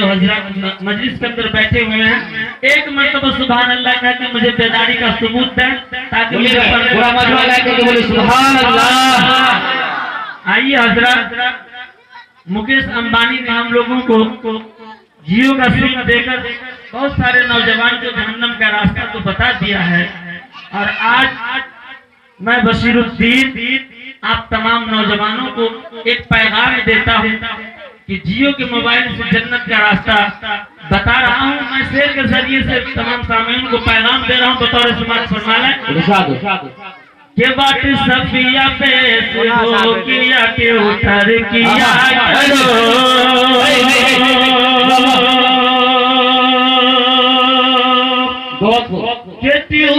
हजरत मजलिस के अंदर बैठे हुए हैं, एक मर्तबा सुभान अल्लाह कह के मुझे बेदारी का सबूत दें ताकि बोले सुभान अल्लाह। आइए हजरत, मुकेश अंबानी ने हम लोगों को जियो का सिम देकर बहुत सारे नौजवान को जहन्नम का रास्ता तो बता दिया है, और आज मैं बशीरुद्दीन आप तमाम नौजवानों को एक पैगाम देता हूँ कि जियो के मोबाइल से जन्नत का रास्ता बता रहा हूँ। मैं शेर के जरिए से तमाम सामीन को पैगाम दे रहा हूँ बतौर समाज फरमाना के बात सफिया पे किया के उतर किया के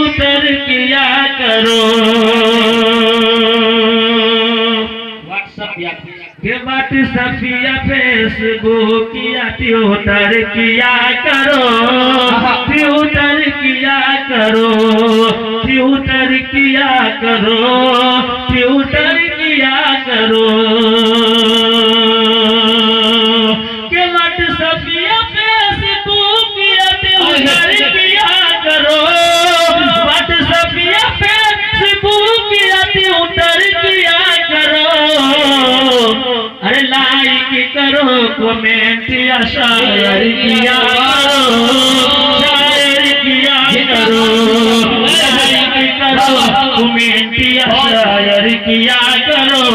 उतर किया करो के बात सफिया फेसबुक किया ट्विटर किया करो ट्विटर किया करो ट्विटर किया करो ट्विटर किया करो के बात सफिया फेसबुक किया ट्विटर किया करो बात सफिया फेसबुक किया ट्विटर किया करो। अरे लाइक करो कमेंट या शायर किया करो लाइक करो कमेंट या शायर किया करो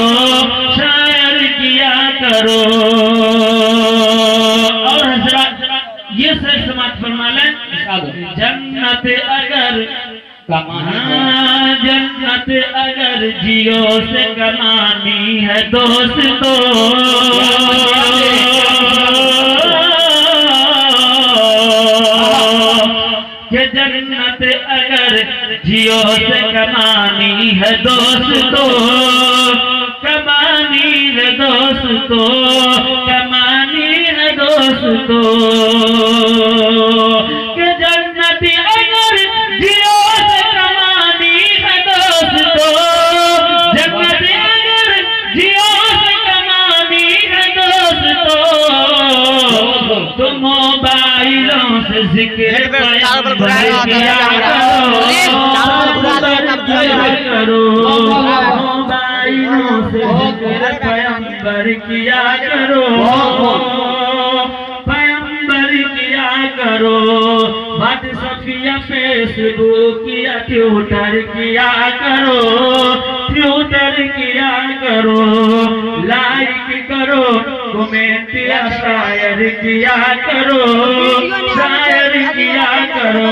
शायर किया करो। और हजरत ये सर समाज फरमा लें, जन्नत अगर जन्नत अगर जियो से कमानी है दोस्तों कि जन्नत अगर जियो से कमानी है दोस्तों कमानी है दोस्तों कमानी है दोस्तों कि जन्नत अगर जियो से कमानी है दोस्तों जन्नत अगर जियो से कमानी है दोस्तों तो मोबाइलों से जिक्र करो मोबाइलों से जिक्र पैगंबर किया करो पैगंबर किया करो बात सफिया फेसबुक किया ट्विटर किया करो ट्विटर किया करो लाइक करो कमेंट या शायर किया करो शायर किया करो।